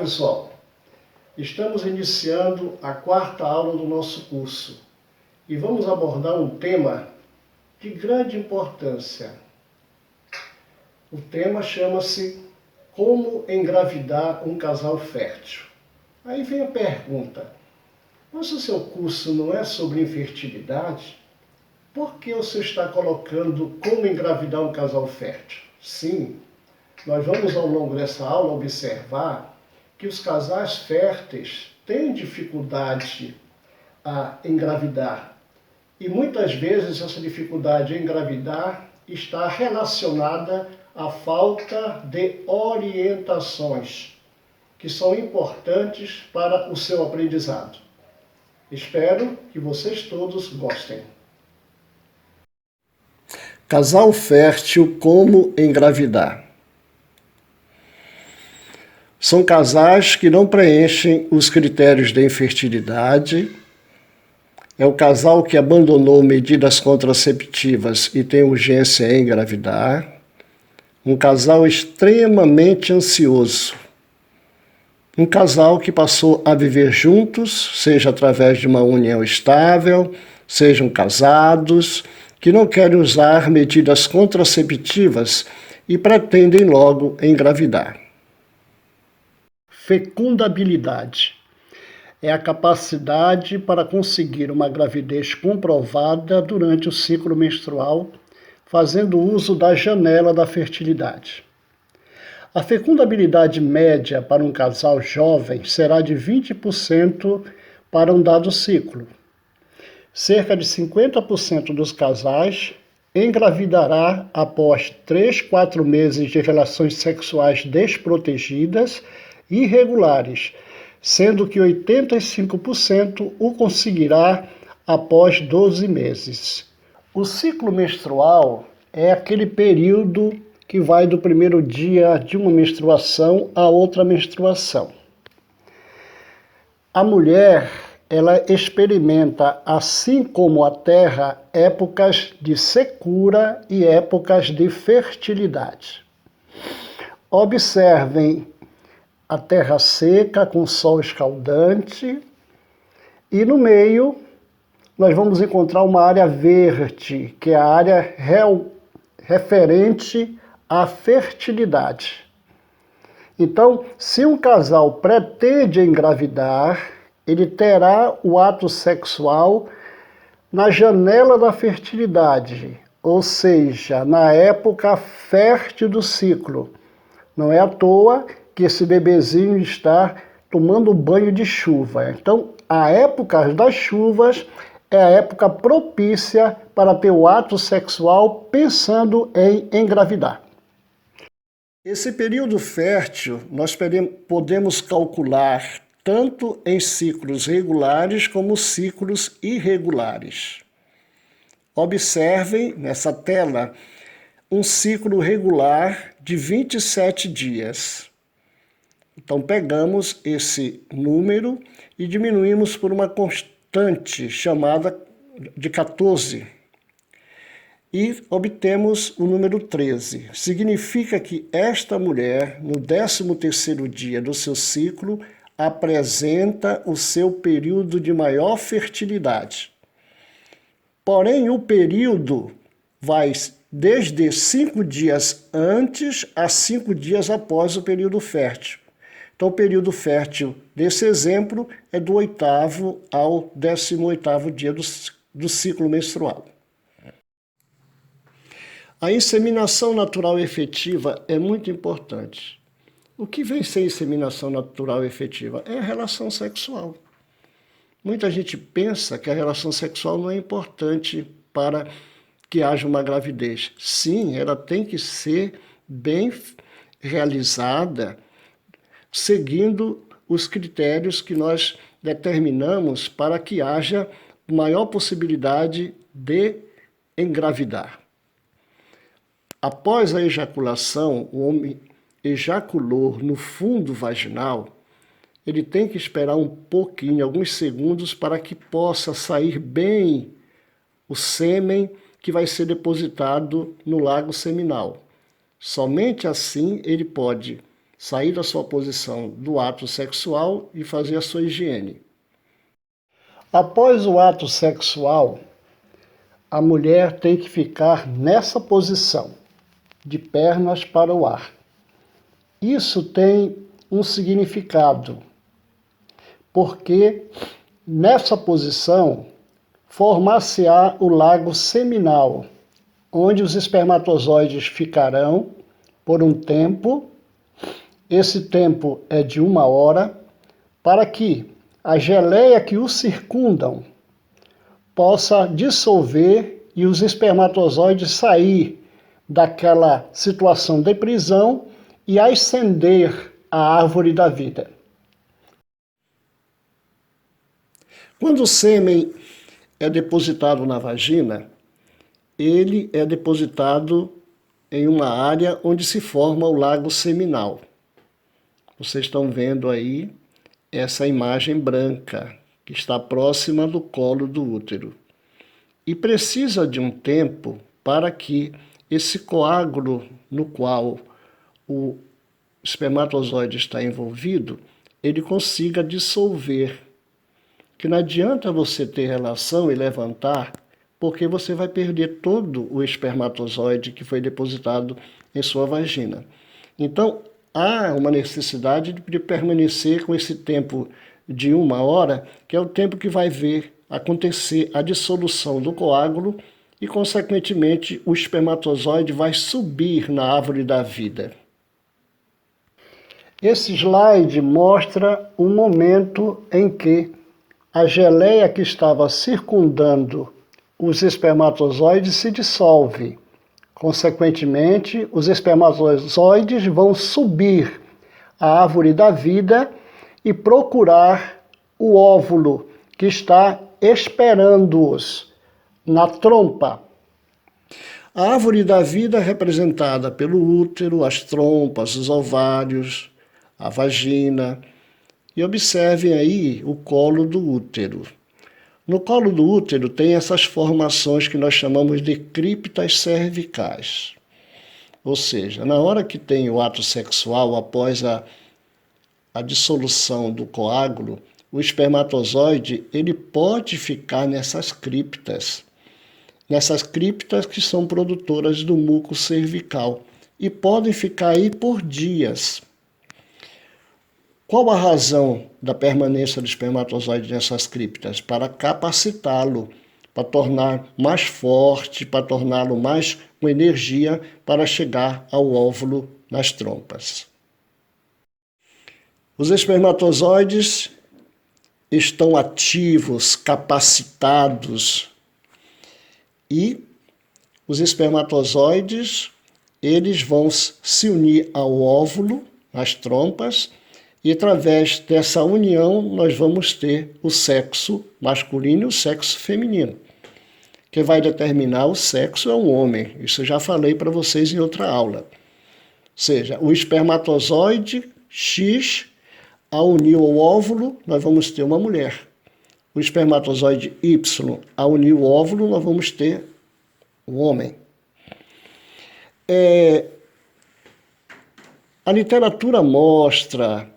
pessoal, estamos iniciando a quarta aula do nosso curso e vamos abordar um tema de grande importância. O tema chama-se Como engravidar um casal fértil. Aí vem a pergunta, mas o seu curso não é sobre infertilidade? Por que você está colocando como engravidar um casal fértil? Sim, nós vamos ao longo dessa aula observar que os casais férteis têm dificuldade a engravidar. E muitas vezes essa dificuldade em engravidar está relacionada à falta de orientações, que são importantes para o seu aprendizado. Espero que vocês todos gostem. Casal fértil, como engravidar? São casais que não preenchem os critérios de infertilidade. É o casal que abandonou medidas contraceptivas e tem urgência em engravidar. Um casal extremamente ansioso. Um casal que passou a viver juntos, seja através de uma união estável, sejam casados, que não querem usar medidas contraceptivas e pretendem logo engravidar. Fecundabilidade é a capacidade para conseguir uma gravidez comprovada durante o ciclo menstrual, fazendo uso da janela da fertilidade. A fecundabilidade média para um casal jovem será de 20% para um dado ciclo. Cerca de 50% dos casais engravidará após 3-4 meses de relações sexuais desprotegidas e irregulares, sendo que 85% o conseguirá após 12 meses. O ciclo menstrual é aquele período que vai do primeiro dia de uma menstruação a outra menstruação. A mulher, ela experimenta, assim como a Terra, épocas de secura e épocas de fertilidade. Observem a terra seca com sol escaldante e no meio nós vamos encontrar uma área verde, que é a área referente à fertilidade. Então, se um casal pretende engravidar, ele terá o ato sexual na janela da fertilidade, ou seja, na época fértil do ciclo. Não é à toa que esse bebezinho está tomando banho de chuva. Então, a época das chuvas é a época propícia para ter o ato sexual pensando em engravidar. Esse período fértil nós podemos calcular tanto em ciclos regulares como ciclos irregulares. Observem nessa tela um ciclo regular de 27 dias. Então, pegamos esse número e diminuímos por uma constante chamada de 14 e obtemos o número 13. Significa que esta mulher, no 13º dia do seu ciclo, apresenta o seu período de maior fertilidade. Porém, o período vai desde 5 dias antes a 5 dias após o período fértil. Então, o período fértil desse exemplo é do 8º ao 18º dia do ciclo menstrual. A inseminação natural efetiva é muito importante. O que vem ser inseminação natural efetiva? É a relação sexual. Muita gente pensa que a relação sexual não é importante para que haja uma gravidez. Sim, ela tem que ser bem realizada, seguindo os critérios que nós determinamos para que haja maior possibilidade de engravidar. Após a ejaculação, o homem ejaculou no fundo vaginal, ele tem que esperar um pouquinho, alguns segundos, para que possa sair bem o sêmen que vai ser depositado no lago seminal. Somente assim ele pode sair da sua posição do ato sexual e fazer a sua higiene. Após o ato sexual, a mulher tem que ficar nessa posição, de pernas para o ar. Isso tem um significado, porque nessa posição formar-se-á o lago seminal, onde os espermatozoides ficarão por um tempo. Esse tempo é de 1 hora, para que a geleia que os circundam possa dissolver e os espermatozoides sair daquela situação de prisão e ascender à árvore da vida. Quando o sêmen é depositado na vagina, ele é depositado em uma área onde se forma o lago seminal. Vocês estão vendo aí essa imagem branca, que está próxima do colo do útero. E precisa de um tempo para que esse coágulo no qual o espermatozoide está envolvido, ele consiga dissolver. Que não adianta você ter relação e levantar, porque você vai perder todo o espermatozoide que foi depositado em sua vagina. Então, há uma necessidade de permanecer com esse tempo de 1 hora, que é o tempo que vai ver acontecer a dissolução do coágulo e, consequentemente, o espermatozoide vai subir na árvore da vida. Esse slide mostra um momento em que a geleia que estava circundando os espermatozoides se dissolve. Consequentemente, os espermatozoides vão subir a árvore da vida e procurar o óvulo que está esperando-os na trompa. A árvore da vida é representada pelo útero, as trompas, os ovários, a vagina. E observem aí o colo do útero. No colo do útero tem essas formações que nós chamamos de criptas cervicais. Ou seja, na hora que tem o ato sexual, após a dissolução do coágulo, o espermatozoide ele pode ficar nessas criptas que são produtoras do muco cervical e podem ficar aí por dias. Qual a razão da permanência do espermatozoide nessas criptas? Para capacitá-lo, para tornar mais forte, para torná-lo mais com energia para chegar ao óvulo nas trompas. Os espermatozoides estão ativos, capacitados, e os espermatozoides eles vão se unir ao óvulo, nas trompas, e através dessa união nós vamos ter o sexo masculino e o sexo feminino. Quem vai determinar o sexo é o homem. Isso eu já falei para vocês em outra aula. Ou seja, o espermatozoide X, ao unir o óvulo, nós vamos ter uma mulher. O espermatozoide Y, ao unir o óvulo, nós vamos ter um homem. A literatura mostra,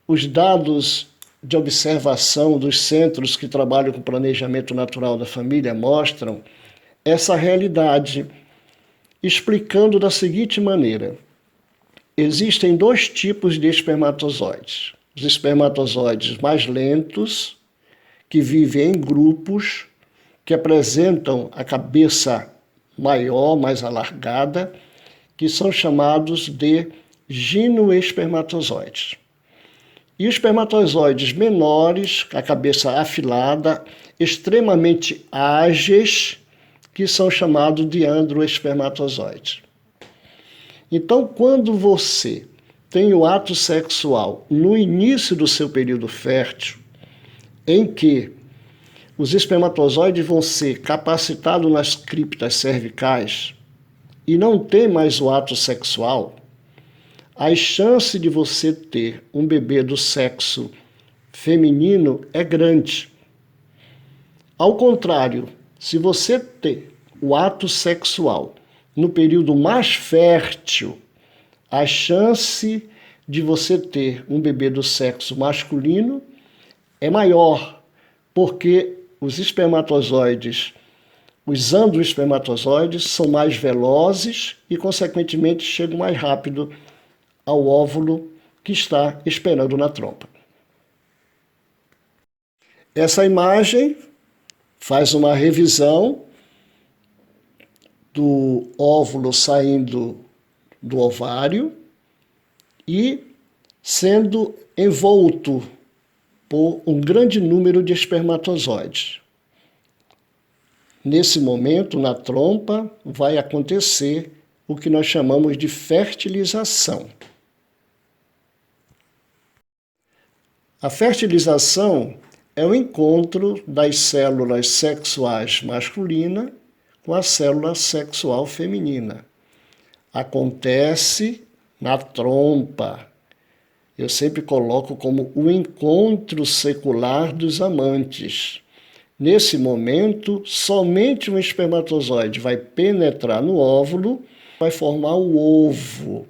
os dados de observação dos centros que trabalham com planejamento natural da família mostram essa realidade, explicando da seguinte maneira. Existem 2 tipos de espermatozoides. Os espermatozoides mais lentos, que vivem em grupos, que apresentam a cabeça maior, mais alargada, que são chamados de ginoespermatozoides. E os espermatozoides menores, a cabeça afilada, extremamente ágeis, que são chamados de androespermatozoides. Então, quando você tem o ato sexual no início do seu período fértil, em que os espermatozoides vão ser capacitados nas criptas cervicais e não tem mais o ato sexual, a chance de você ter um bebê do sexo feminino é grande. Ao contrário, se você ter o ato sexual no período mais fértil, a chance de você ter um bebê do sexo masculino é maior, porque os espermatozoides, os androespermatozoides são mais velozes e, consequentemente, chegam mais rápido ao óvulo que está esperando na trompa. Essa imagem faz uma revisão do óvulo saindo do ovário e sendo envolto por um grande número de espermatozoides. Nesse momento, na trompa, vai acontecer o que nós chamamos de fertilização. A fertilização é o encontro das células sexuais masculinas com a célula sexual feminina. Acontece na trompa. Eu sempre coloco como o encontro secular dos amantes. Nesse momento, somente um espermatozoide vai penetrar no óvulo, vai formar o ovo.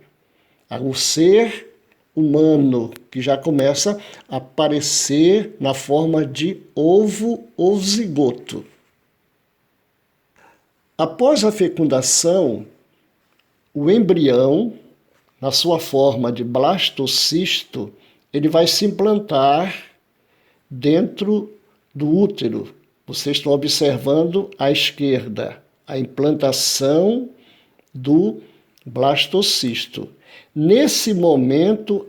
O ser humano, que já começa a aparecer na forma de ovo ou zigoto. Após a fecundação, o embrião, na sua forma de blastocisto, ele vai se implantar dentro do útero. Vocês estão observando à esquerda a implantação do blastocisto. Nesse momento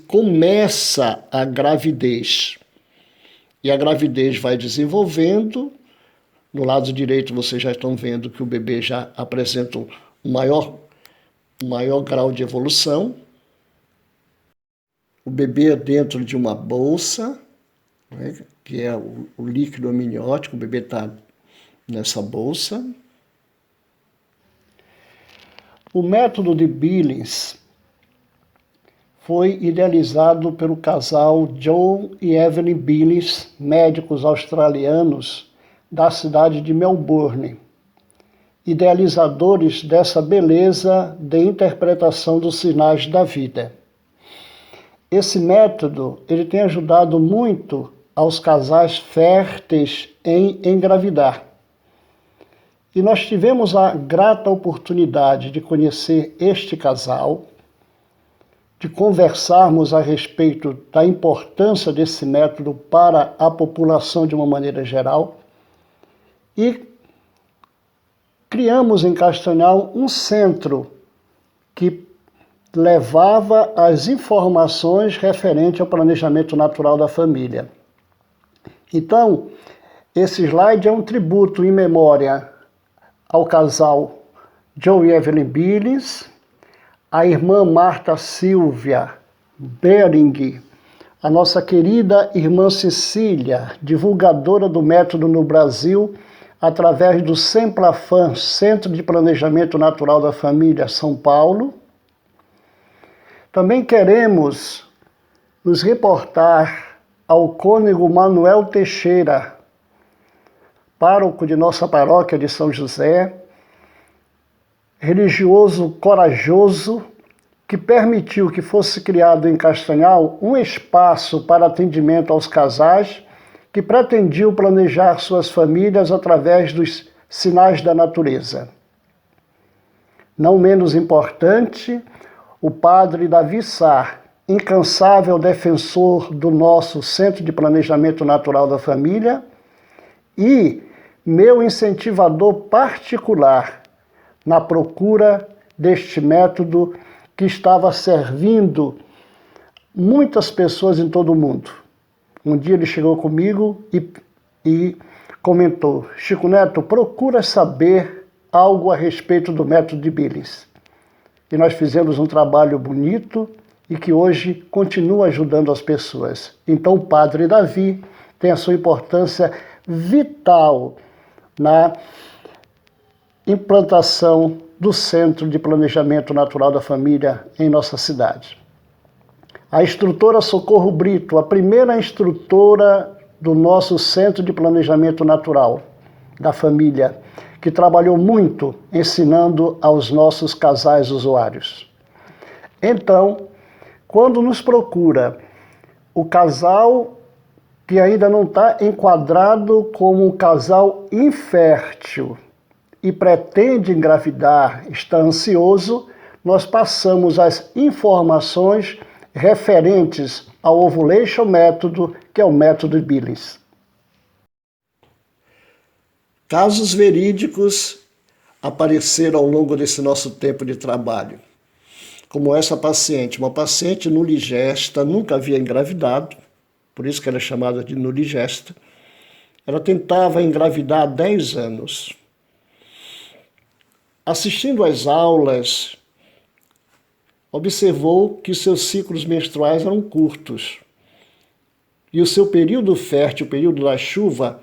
começa a gravidez. E a gravidez vai desenvolvendo. No lado direito vocês já estão vendo que o bebê já apresenta um maior grau de evolução. O bebê é dentro de uma bolsa, né, que é o líquido amniótico, o bebê está nessa bolsa. O método de Billings foi idealizado pelo casal Joe e Evelyn Billings, médicos australianos da cidade de Melbourne, idealizadores dessa beleza de interpretação dos sinais da vida. Esse método ele tem ajudado muito aos casais férteis em engravidar. E nós tivemos a grata oportunidade de conhecer este casal, de conversarmos a respeito da importância desse método para a população de uma maneira geral e criamos em Castanhal um centro que levava as informações referentes ao planejamento natural da família. Então, esse slide é um tributo em memória ao casal Joe e Evelyn Billings, a irmã Marta Silvia Bering, a nossa querida irmã Cecília, divulgadora do método no Brasil, através do Semplafan, Centro de Planejamento Natural da Família, São Paulo. Também queremos nos reportar ao cônego Manuel Teixeira, pároco de nossa paróquia de São José, religioso corajoso, que permitiu que fosse criado em Castanhal um espaço para atendimento aos casais que pretendiam planejar suas famílias através dos sinais da natureza. Não menos importante, o padre Davi Sá, incansável defensor do nosso Centro de Planejamento Natural da Família e meu incentivador particular na procura deste método que estava servindo muitas pessoas em todo o mundo. Um dia ele chegou comigo e comentou: Chico Neto, procura saber algo a respeito do método de Billings. E nós fizemos um trabalho bonito e que hoje continua ajudando as pessoas. Então o Padre Davi tem a sua importância vital na implantação do Centro de Planejamento Natural da Família em nossa cidade. A instrutora Socorro Brito, a primeira instrutora do nosso Centro de Planejamento Natural da Família, que trabalhou muito ensinando aos nossos casais usuários. Então, quando nos procura o casal que ainda não está enquadrado como um casal infértil e pretende engravidar, está ansioso, nós passamos as informações referentes ao Ovulation Método, que é o método Billings. Casos verídicos apareceram ao longo desse nosso tempo de trabalho. Como essa paciente, uma paciente nuligesta, nunca havia engravidado, por isso que ela é chamada de nuligesta. Ela tentava engravidar há 10 anos. Assistindo às aulas, observou que seus ciclos menstruais eram curtos. E o seu período fértil, o período da chuva,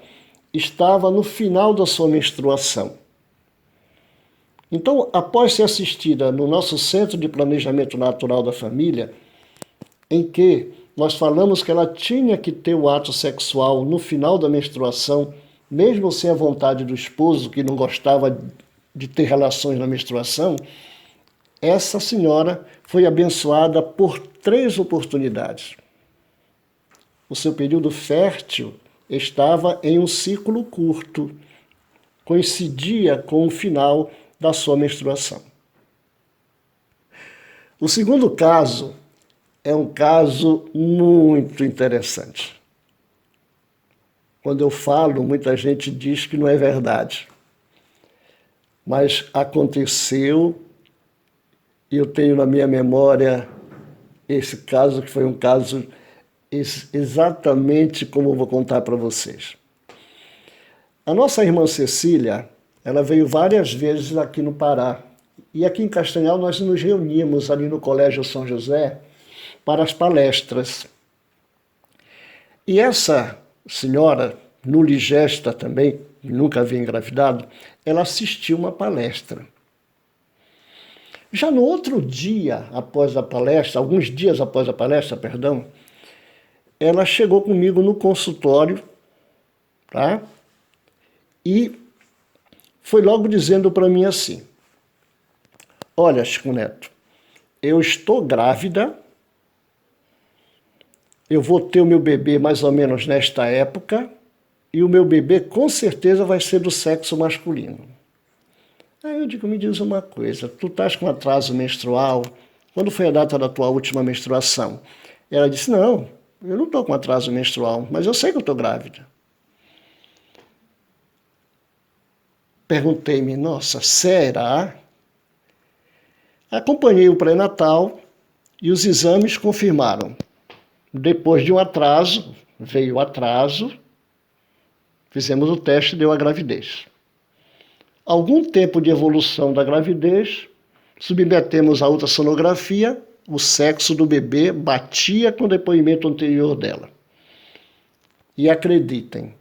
estava no final da sua menstruação. Então, após ser assistida no nosso Centro de Planejamento Natural da Família, em que nós falamos que ela tinha que ter o ato sexual no final da menstruação, mesmo sem a vontade do esposo, que não gostava de ter relações na menstruação, essa senhora foi abençoada por 3 oportunidades. O seu período fértil estava em um ciclo curto, coincidia com o final da sua menstruação. O segundo caso é um caso muito interessante. Quando eu falo, muita gente diz que não é verdade. Mas aconteceu, e eu tenho na minha memória esse caso, que foi um caso exatamente como eu vou contar para vocês. A nossa irmã Cecília, ela veio várias vezes aqui no Pará. E aqui em Castanhal nós nos reuníamos ali no Colégio São José para as palestras. E essa senhora, nuligesta também, nunca havia engravidado, ela assistiu uma palestra. Já no outro dia após a palestra, alguns dias após a palestra, perdão, ela chegou comigo no consultório, tá? E foi logo dizendo para mim assim: olha, Chico Neto, eu estou grávida, eu vou ter o meu bebê mais ou menos nesta época, e o meu bebê com certeza vai ser do sexo masculino. Aí eu digo, me diz uma coisa, tu estás com atraso menstrual? Quando foi a data da tua última menstruação? Ela disse, não, eu não estou com atraso menstrual, mas eu sei que eu estou grávida. Perguntei-me, nossa, será? Acompanhei o pré-natal e os exames confirmaram. Depois de um atraso, veio o atraso, fizemos o teste e deu a gravidez. Algum tempo de evolução da gravidez, submetemos a ultrassonografia, o sexo do bebê batia com o depoimento anterior dela. E acreditem,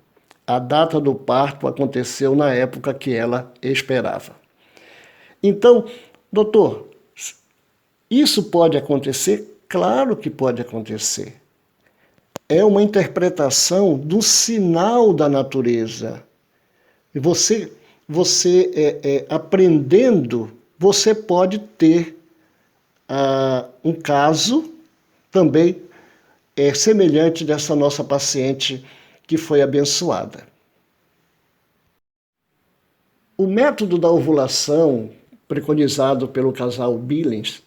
a data do parto aconteceu na época que ela esperava. Então, doutor, isso pode acontecer? Claro que pode acontecer. É uma interpretação do sinal da natureza. E você aprendendo, você pode ter um caso também semelhante dessa nossa paciente que foi abençoada. O método da ovulação, preconizado pelo casal Billings,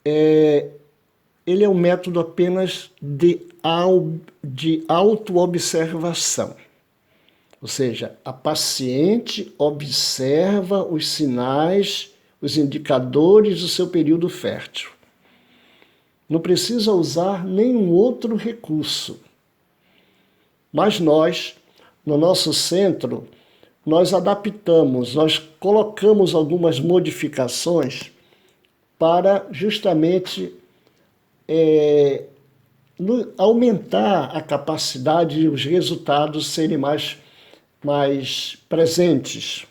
ele é um método apenas de autoobservação. Ou seja, a paciente observa os sinais, os indicadores do seu período fértil. Não precisa usar nenhum outro recurso. Mas nós, no nosso centro, nós adaptamos, nós colocamos algumas modificações para justamente aumentar a capacidade e os resultados serem mais presentes.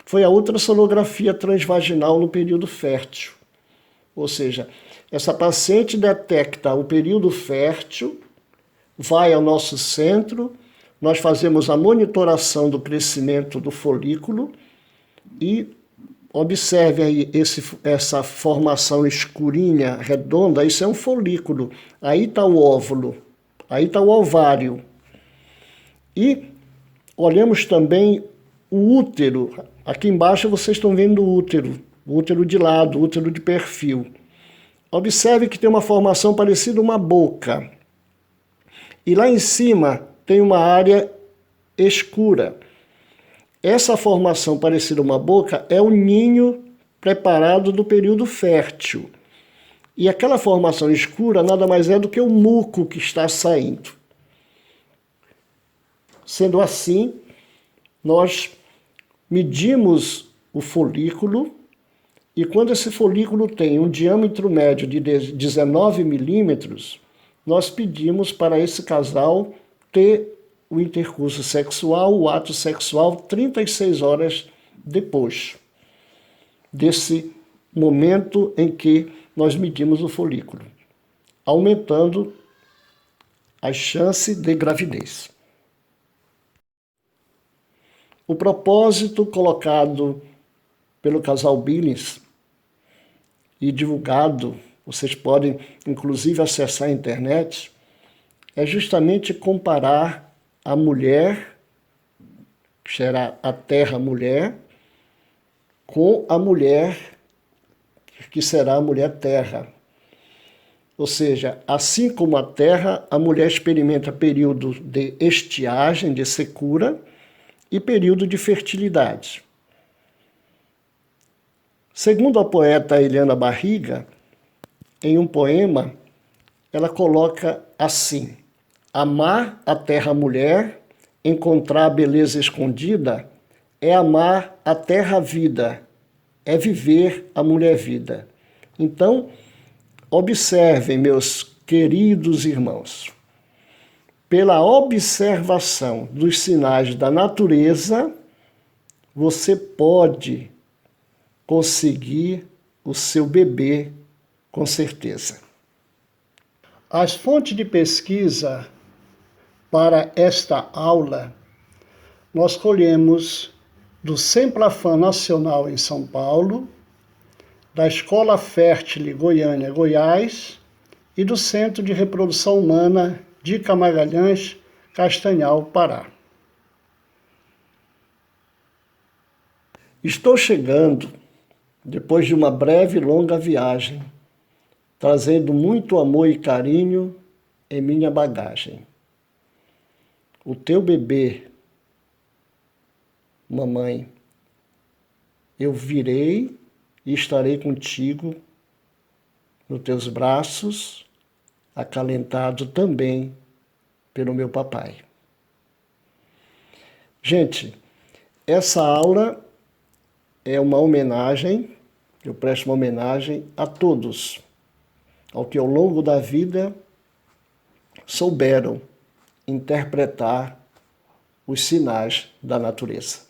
Foi a ultrassonografia transvaginal no período fértil. Ou seja, essa paciente detecta o período fértil, vai ao nosso centro, nós fazemos a monitoração do crescimento do folículo e Observe aí essa formação escurinha, redonda, isso é um folículo. Aí está o óvulo, aí está o ovário. E olhamos também o útero. Aqui embaixo vocês estão vendo o útero de lado, o útero de perfil. Observe que tem uma formação parecida uma boca. E lá em cima tem uma área escura. Essa formação parecida uma boca é o ninho preparado do período fértil. E aquela formação escura nada mais é do que o muco que está saindo. Sendo assim, nós medimos o folículo e quando esse folículo tem um diâmetro médio de 19 milímetros, nós pedimos para esse casal ter o intercurso sexual, o ato sexual, 36 horas depois desse momento em que nós medimos o folículo, aumentando a chance de gravidez. O propósito colocado pelo casal Billings e divulgado, vocês podem inclusive acessar a internet, é justamente comparar a mulher, que será a terra-mulher, com a mulher, que será a mulher-terra. Ou seja, assim como a terra, a mulher experimenta período de estiagem, de secura, e período de fertilidade. Segundo a poeta Eliana Barriga, em um poema, ela coloca assim: amar a terra-mulher, encontrar a beleza escondida, é amar a terra-vida, é viver a mulher-vida. Então, observem, meus queridos irmãos, pela observação dos sinais da natureza, você pode conseguir o seu bebê com certeza. As fontes de pesquisa para esta aula nós colhemos do Semplafan Nacional em São Paulo, da Escola Fértil Goiânia, Goiás, e do Centro de Reprodução Humana Dica Magalhães, Castanhal, Pará. Estou chegando, depois de uma breve e longa viagem, trazendo muito amor e carinho em minha bagagem. O teu bebê, mamãe, eu virei e estarei contigo nos teus braços, acalentado também pelo meu papai. Gente, essa aula é uma homenagem, eu presto uma homenagem a todos, ao que ao longo da vida souberam interpretar os sinais da natureza.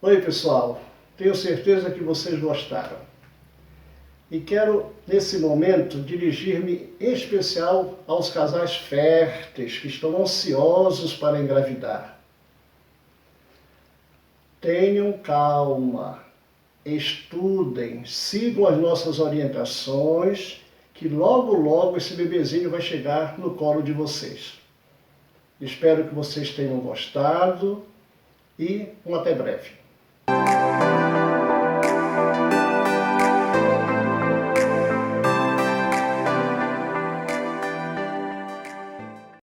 Oi, pessoal, tenho certeza que vocês gostaram. E quero, nesse momento, dirigir-me em especial aos casais férteis que estão ansiosos para engravidar. Tenham calma, estudem, sigam as nossas orientações, que logo, logo esse bebezinho vai chegar no colo de vocês. Espero que vocês tenham gostado e até breve.